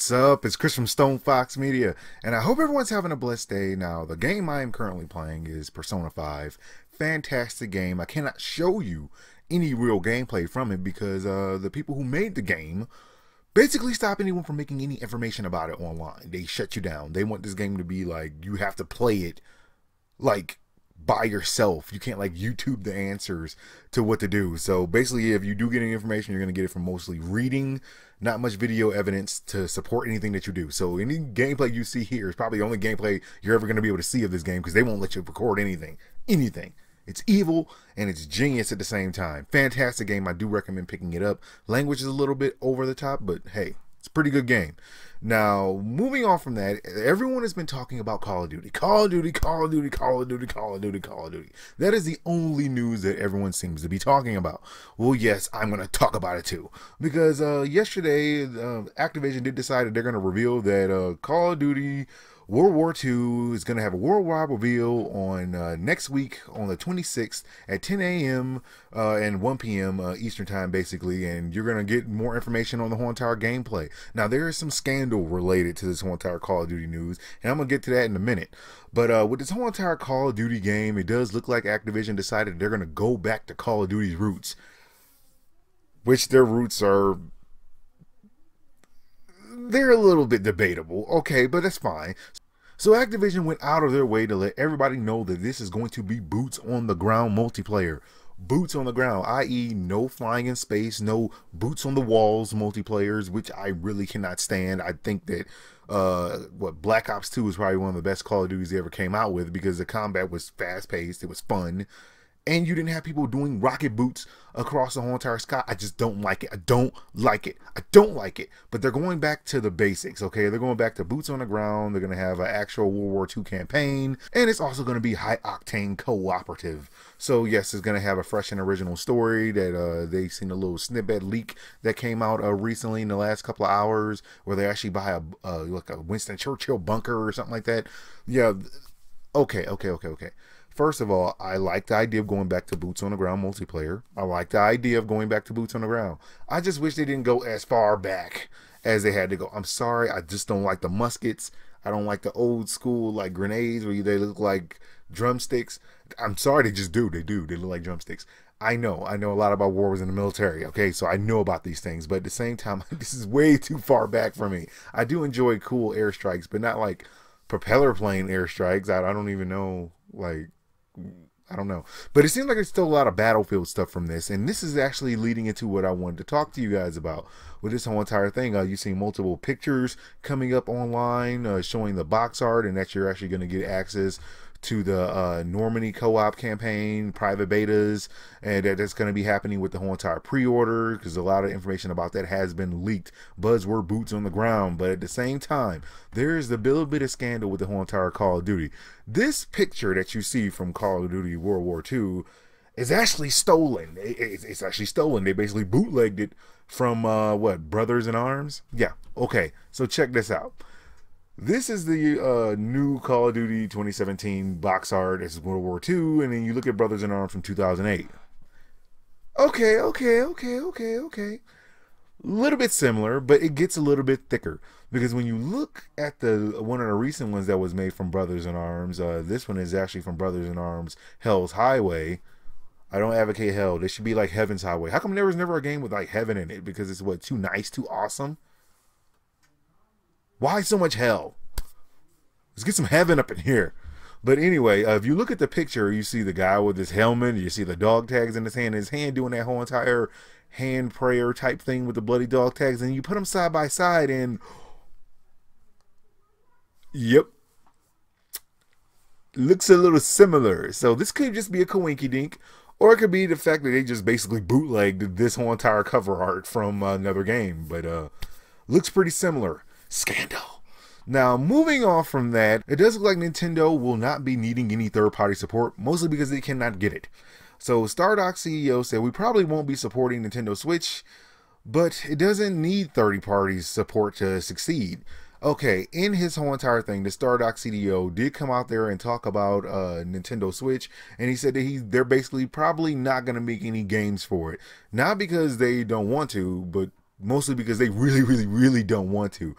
What's up? It's Chris from StonefoxMedia, and I hope everyone's having a blessed day. Now, the game I am currently playing is Persona 5. Fantastic game. I cannot show you any real gameplay from it because the people who made the game basically stop anyone from making any information about it online. They shut you down. They want this game to be like, you have to play it like by yourself. You can't like YouTube the answers to what to do. So basically, if you do get any information, you're going to get it from mostly reading, not much video evidence to support anything that you do. So any gameplay you see here is probably the only gameplay you're ever going to be able to see of this game because they won't let you record anything. It's evil and it's genius at the same time. Fantastic game. I do recommend picking it up. Language is a little bit over the top, but hey, it's a pretty good game. Now, moving on from that, everyone has been talking about Call of Duty. Call of Duty, Call of Duty, Call of Duty, Call of Duty, Call of Duty. That is the only news that everyone seems to be talking about. Well, yes, I'm going to talk about it too. Because yesterday, Activision did decide that they're going to reveal that Call of Duty World War II is going to have a worldwide reveal on next week on the 26th at 10 a.m. And 1 p.m. Eastern time, basically, and you're going to get more information on the whole entire gameplay. Now, there is some scandal related to this whole entire Call of Duty news, and I'm going to get to that in a minute. But with this whole entire Call of Duty game, it does look like Activision decided they're going to go back to Call of Duty's roots, which their roots are... they're a little bit debatable, okay, but that's fine. So Activision went out of their way to let everybody know that this is going to be boots on the ground multiplayer. Boots on the ground, i.e. no flying in space, no boots on the walls multiplayers, which I really cannot stand. I think that Black Ops 2 is probably one of the best Call of Duties they ever came out with because the combat was fast-paced, it was fun. And you didn't have people doing rocket boots across the whole entire sky. I just don't like it. I don't like it. I don't like it. But they're going back to the basics, okay? They're going back to boots on the ground. They're going to have an actual World War II campaign. And it's also going to be high-octane cooperative. So, yes, it's going to have a fresh and original story that they've seen a little snippet leak that came out recently in the last couple of hours where they actually buy like a Winston Churchill bunker or something like that. Yeah, okay. First of all, I like the idea of going back to boots on the ground multiplayer. I like the idea of going back to boots on the ground. I just wish they didn't go as far back as they had to go. I'm sorry, I just don't like the muskets. I don't like the old school like grenades where they look like drumsticks. I'm sorry, they just do. They look like drumsticks. I know a lot about wars in the military, okay? So I know about these things, but at the same time, this is way too far back for me. I do enjoy cool airstrikes, but not like propeller plane airstrikes. I don't even know, like, I don't know. But it seems like there's still a lot of Battlefield stuff from this. And this is actually leading into what I wanted to talk to you guys about with this whole entire thing. You've seen multiple pictures coming up online showing the box art and that you're actually going to get access to the Normandy co-op campaign, private betas, and that's going to be happening with the whole entire pre-order because a lot of information about that has been leaked. Buzzword boots on the ground, but at the same time, there's the little bit of scandal with the whole entire Call of Duty. This picture that you see from Call of Duty World War II is actually stolen. It's actually stolen. They basically bootlegged it from, what, Brothers in Arms? Yeah, okay, so check this out. This is the new Call of Duty 2017 box art. This is World War II, and then you look at Brothers in Arms from 2008. Okay. A little bit similar, but it gets a little bit thicker. Because when you look at one of the recent ones that was made from Brothers in Arms, this one is actually from Brothers in Arms Hell's Highway. I don't advocate hell. This should be like Heaven's Highway. How come there was never a game with like heaven in it? Because it's what, too nice, too awesome? Why so much hell? Let's get some heaven up in here. But anyway, if you look at the picture, you see the guy with his helmet. You see the dog tags in his hand doing that whole entire hand prayer type thing with the bloody dog tags. And you put them side by side and... yep. Looks a little similar. So this could just be a coinky-dink. Or it could be the fact that they just basically bootlegged this whole entire cover art from another game. But looks pretty similar. Scandal. Now, moving on from that, it does look like Nintendo will not be needing any third-party support, mostly because they cannot get it. So, Stardock CEO said, we probably won't be supporting Nintendo Switch, but it doesn't need third-party support to succeed. Okay, in his whole entire thing, the Stardock CEO did come out there and talk about Nintendo Switch, and he said that they're basically probably not going to make any games for it. Not because they don't want to, but mostly because they really don't want to.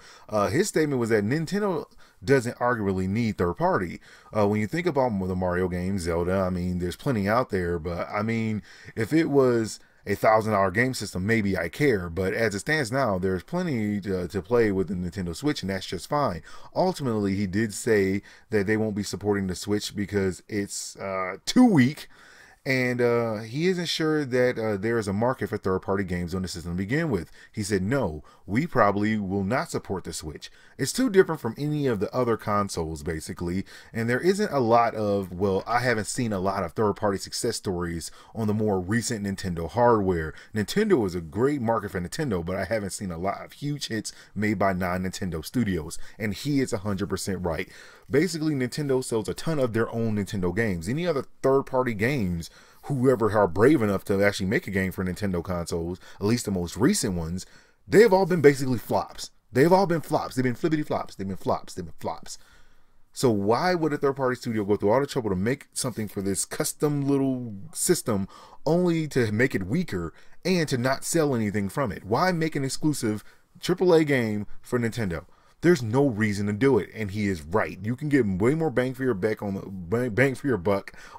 His statement was that Nintendo doesn't arguably need third party. When you think about the Mario games, Zelda, I mean, there's plenty out there, but I mean, if it was $1,000 game system, maybe I care, but as it stands now, there's plenty to play with the Nintendo Switch, and that's just fine. Ultimately, he did say that they won't be supporting the Switch because it's too weak, and he isn't sure that there is a market for third-party games on the system to begin with. He said, no, we probably will not support the Switch. It's too different from any of the other consoles, basically, and there isn't a lot of, well, I haven't seen a lot of third-party success stories on the more recent Nintendo hardware. Nintendo is a great market for Nintendo, but I haven't seen a lot of huge hits made by non-Nintendo studios, and he is 100% right. Basically, Nintendo sells a ton of their own Nintendo games. Any other third-party games, whoever are brave enough to actually make a game for Nintendo consoles, at least the most recent ones, they've all been basically flops. They've all been flops. They've been flippity flops. They've been flops. They've been flops. So why would a third-party studio go through all the trouble to make something for this custom little system only to make it weaker and to not sell anything from it? Why make an exclusive AAA game for Nintendo? There's no reason to do it, and he is right. You can get way more bang for your buck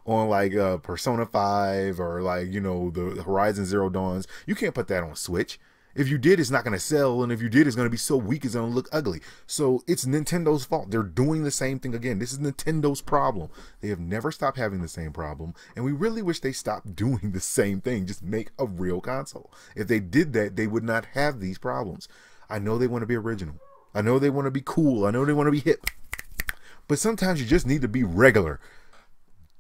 on like Persona 5 or like, you know, the Horizon Zero Dawns. You can't put that on Switch. If you did, it's not going to sell, and if you did, it's going to be so weak it's going to look ugly. So it's Nintendo's fault. They're doing the same thing again. This is Nintendo's problem. They have never stopped having the same problem, and we really wish they stopped doing the same thing. Just make a real console. If they did that, they would not have these problems. I know they want to be original. I know they want to be cool. I know they want to be hip. But sometimes you just need to be regular.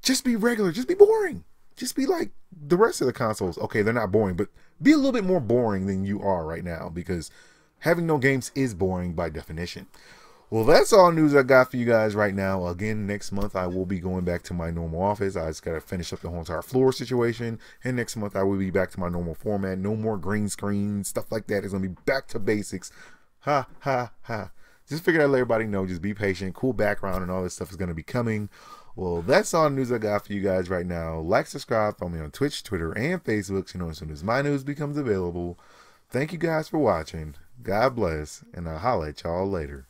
Just be regular. Just be boring. Just be like the rest of the consoles. Okay, they're not boring, but be a little bit more boring than you are right now, because having no games is boring by definition. Well, that's all news I got for you guys right now. Again, next month I will be going back to my normal office. I just got to finish up the whole entire floor situation. And next month I will be back to my normal format. No more green screen, stuff like that. It's going to be back to basics. Ha, ha, ha. Just figured I'd let everybody know. Just be patient. Cool background and all this stuff is going to be coming. Well, that's all the news I got for you guys right now. Like, subscribe, follow me on Twitch, Twitter, and Facebook, so you know as soon as my news becomes available. Thank you guys for watching. God bless, and I'll holla at y'all later.